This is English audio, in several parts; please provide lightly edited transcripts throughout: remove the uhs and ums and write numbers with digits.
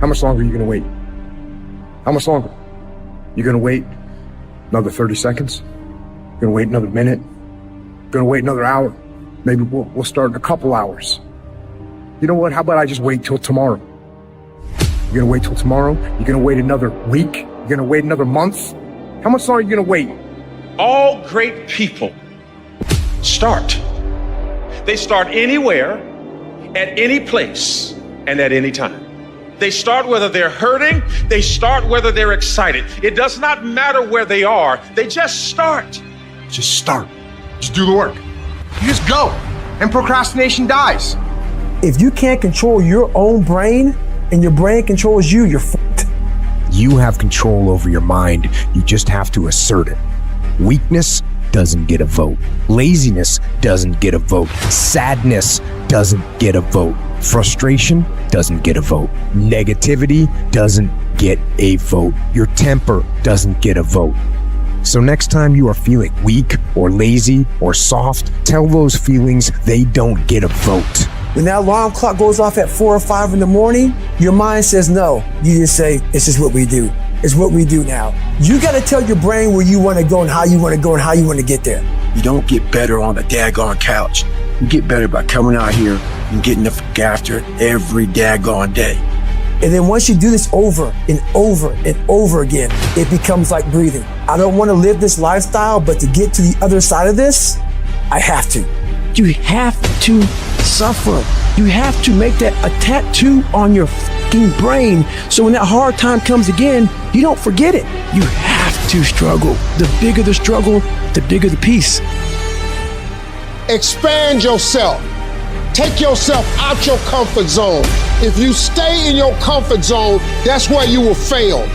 How much longer are you gonna wait? How much longer? You're gonna wait another 30 seconds? You're gonna wait another minute? You're gonna wait another hour? Maybe we'll start in a couple hours. You know what? How about I just wait till tomorrow? You're gonna wait till tomorrow? You're gonna wait another week? You're gonna wait another month? How much longer are you gonna wait? All great people start. They start anywhere, at any place, and at any time. They start whether they're hurting, they start whether they're excited. It does not matter where they are, they just start. Just start. Just do the work. You just go, and procrastination dies. If you can't control your own brain and your brain controls you, you're fucked. You have control over your mind. You just have to assert it. Weakness doesn't get a vote. Laziness doesn't get a vote. Sadness doesn't get a vote. Frustration doesn't get a vote. Negativity doesn't get a vote. Your temper doesn't get a vote. So next time you are feeling weak or lazy or soft, tell those feelings they don't get a vote. When that alarm clock goes off at 4 or 5 in the morning, your mind says no. You just say, it's just what we do. It's what we do now. You gotta tell your brain where you wanna go and how you wanna go and how you wanna get there. You don't get better on the daggone couch. You get better by coming out here and getting the fuck after it every daggone day. And then once you do this over and over and over again, it becomes like breathing. I don't wanna live this lifestyle, but to get to the other side of this, I have to. You have to suffer. You have to make that a tattoo on your fucking brain. So when that hard time comes again, you don't forget it. You have to struggle. The bigger the struggle, the bigger the peace. Expand yourself. Take yourself out your comfort zone. If you stay in your comfort zone, that's where you will fail.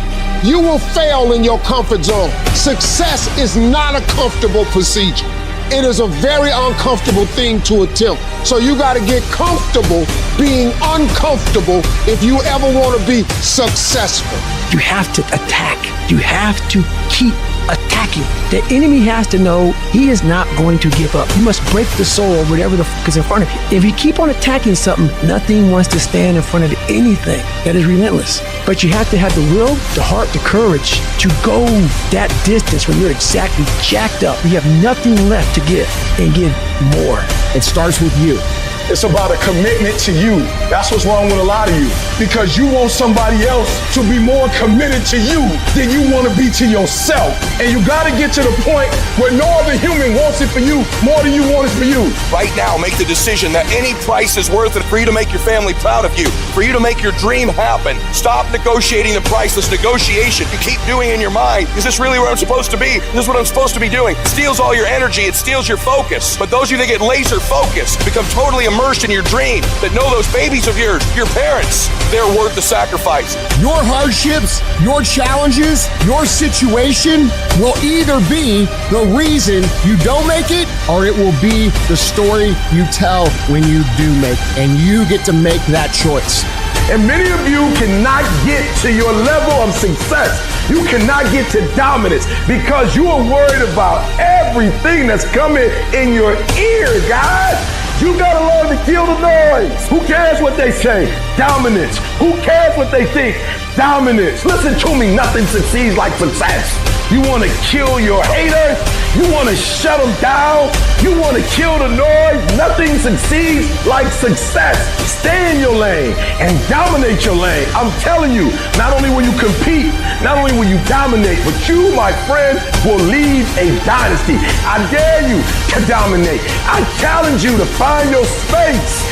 You will fail in your comfort zone. Success is not a comfortable procedure. It is a very uncomfortable thing to attempt. So you gotta get comfortable being uncomfortable if you ever wanna be successful. You have to attack. You have to keep attacking. The enemy has to know he is not going to give up. You must break the soul or whatever the fuck is in front of you. If you keep on attacking something, nothing wants to stand in front of anything that is relentless. But you have to have the will, the heart, the courage to go that distance when you're exactly jacked up. You have nothing left to give and give more. It starts with you. It's about a commitment to you. That's what's wrong with a lot of you. Because you want somebody else to be more committed to you than you want to be to yourself. And you got to get to the point where no other human wants it for you more than you want it for you. Right now, make the decision that any price is worth it for you to make your family proud of you, for you to make your dream happen. Stop negotiating the priceless negotiation you keep doing in your mind. Is this really where I'm supposed to be? Is this what I'm supposed to be doing? It steals all your energy. It steals your focus. But those of you that get laser focused become totally immersed in your dream, that know those babies of yours, your parents, they're worth the sacrifice. Your hardships, your challenges, your situation will either be the reason you don't make it, or it will be the story you tell when you do make it. And you get to make that choice. And many of you cannot get to your level of success. You cannot get to dominance because you are worried about everything that's coming in your ear, guys. You gotta learn to kill the noise. Who cares what they say? Dominance. Who cares what they think? Dominance. Listen to me, nothing succeeds like success. You wanna kill your haters? You wanna shut them down? You wanna kill the noise? Nothing succeeds like success. Stay in your lane and dominate your lane. I'm telling you, not only will you compete, not only will you dominate, but you, my friend, will lead a dynasty. I dare you to dominate. I challenge you to find your space.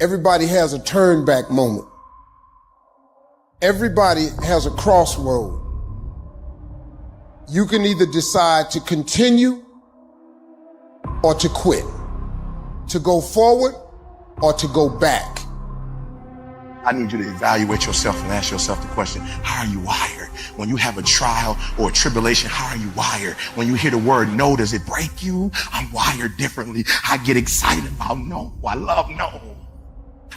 Everybody has a turn back moment. Everybody has a crossroad. You can either decide to continue or to quit, to go forward or to go back. I need you to evaluate yourself and ask yourself the question, how are you wired? When you have a trial or a tribulation, how are you wired? When you hear the word no, does it break you? I'm wired differently. I get excited about no. I love no.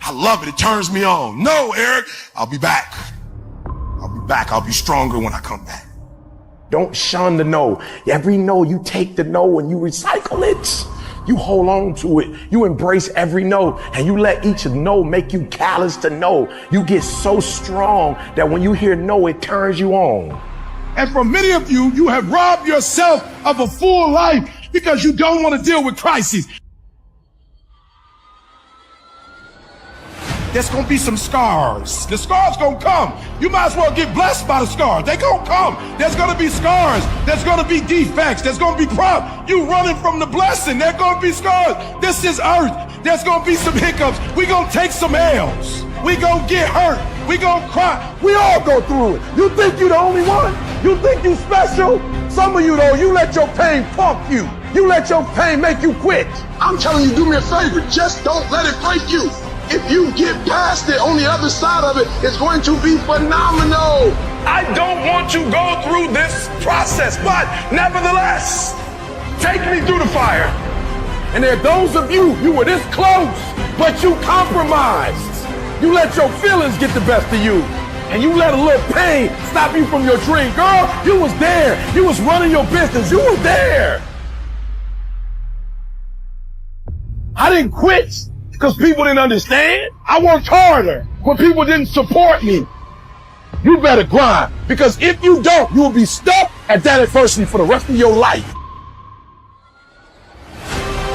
I love it. It turns me on. No, Eric, I'll be back. I'll be back. I'll be stronger when I come back. Don't shun the no. Every no, you take the no and you recycle it. you hold on to it. You embrace every no, and you let each no make you callous to no. You get so strong that when you hear no, it turns you on. And for many of you, you have robbed yourself of a full life because you don't want to deal with crises. There's going to be some scars. The scars going to come. You might as well get blessed by the scars. They're going to come. There's going to be scars. There's going to be defects. There's going to be problems. You running from the blessing. There's going to be scars. This is earth. There's going to be some hiccups. We're going to take some L's. We're going to get hurt. We're going to cry. We all go through it. You think you're the only one? You think you special? Some of you, though, you let your pain punk you. You let your pain make you quit. I'm telling you, do me a favor. Just don't let it break you. If you get past it, on the other side of it, it's going to be phenomenal. I don't want to go through this process, but nevertheless, take me through the fire. And there are those of you were this close, but you compromised. You let your feelings get the best of you. And you let a little pain stop you from your dream. Girl, you was there. You was running your business. You was there. I didn't quit because people didn't understand. I worked harder when people didn't support me. You better grind, because if you don't, you will be stuck at that adversity for the rest of your life.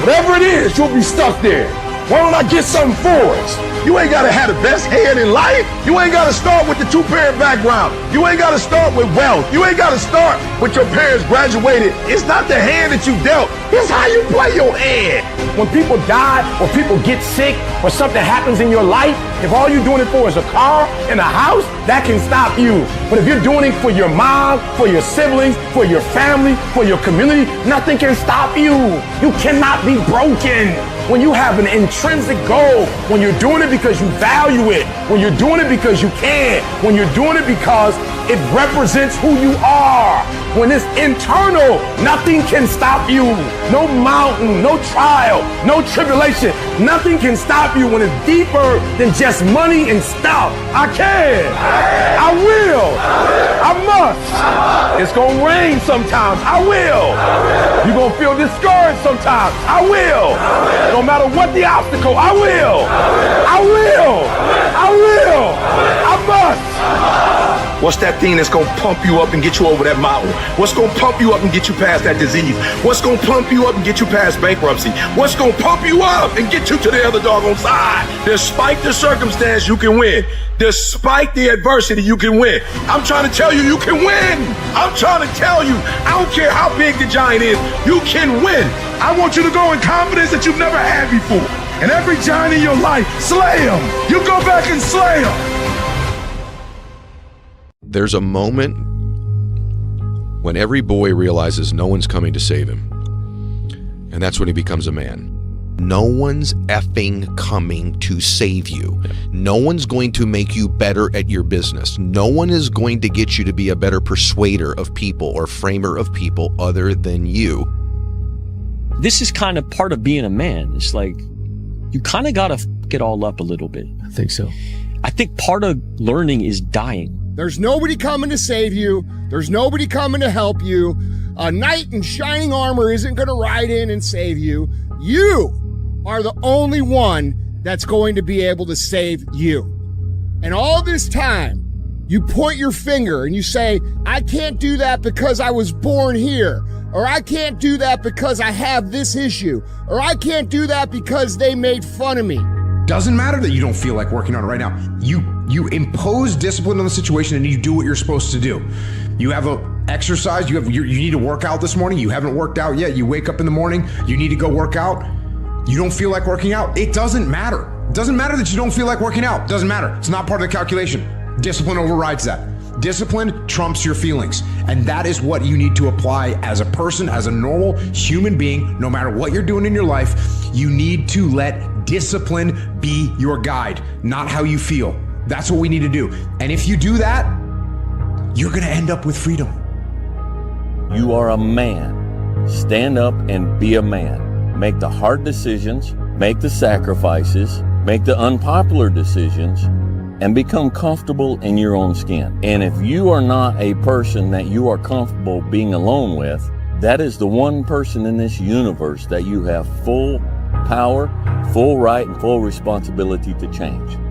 Whatever it is, you'll be stuck there. Why don't I get something for us? You ain't gotta have the best head in life. You ain't gotta start with the two-parent background. You ain't gotta start with wealth. You ain't gotta start with your parents graduated. It's not the hand that you dealt. It's how you play your hand. When people die or people get sick or something happens in your life, if all you're doing it for is a car and a house, that can stop you. But if you're doing it for your mom, for your siblings, for your family, for your community, nothing can stop you. You cannot be broken. When you have an intrinsic goal, when you're doing it because you value it, when you're doing it because you can, when you're doing it because it represents who you are, when it's internal, nothing can stop you. No mountain, no trial, no tribulation, nothing can stop you when it's deeper than just money and stuff. I can, I will, I must. It's gonna rain sometimes, I will. You're gonna feel discouraged sometimes, I will. No matter what the obstacle, I will. I will. I will. I must. What's that thing that's gonna pump you up and get you over that mountain? What's gonna pump you up and get you past that disease? What's gonna pump you up and get you past bankruptcy? What's gonna pump you up and get you to the other doggone side? Despite the circumstance, you can win. Despite the adversity, you can win. I'm trying to tell you, you can win. I'm trying to tell you, I don't care how big the giant is, you can win. I want you to go in confidence that you've never had before. And every giant in your life, slay him. You go back and slay him. There's a moment when every boy realizes no one's coming to save him. And that's when he becomes a man. No one's effing coming to save you. No one's going to make you better at your business. No one is going to get you to be a better persuader of people or framer of people other than you. This is kind of part of being a man. It's like, you kind of got to f it all up a little bit. I think so. I think part of learning is dying. There's nobody coming to save you. There's nobody coming to help you. A knight in shining armor isn't going to ride in and save you. You are the only one that's going to be able to save you. And all this time, you point your finger and you say, I can't do that because I was born here. Or I can't do that because I have this issue. Or I can't do that because they made fun of me. Doesn't matter that you don't feel like working on it right now. You impose discipline on the situation and you do what you're supposed to do. You have a exercise, you need to work out this morning. You haven't worked out yet. You wake up in the morning, you need to go work out. You don't feel like working out. It doesn't matter. It doesn't matter that you don't feel like working out. It doesn't matter. It's not part of the calculation. Discipline overrides that. Discipline trumps your feelings. And that is what you need to apply as a person, as a normal human being, no matter what you're doing in your life. You need to let discipline be your guide, not how you feel. That's what we need to do. And if you do that, you're going to end up with freedom. You are a man. Stand up and be a man. Make the hard decisions, make the sacrifices, make the unpopular decisions, and become comfortable in your own skin. And if you are not a person that you are comfortable being alone with, that is the one person in this universe that you have full power, full right, and full responsibility to change.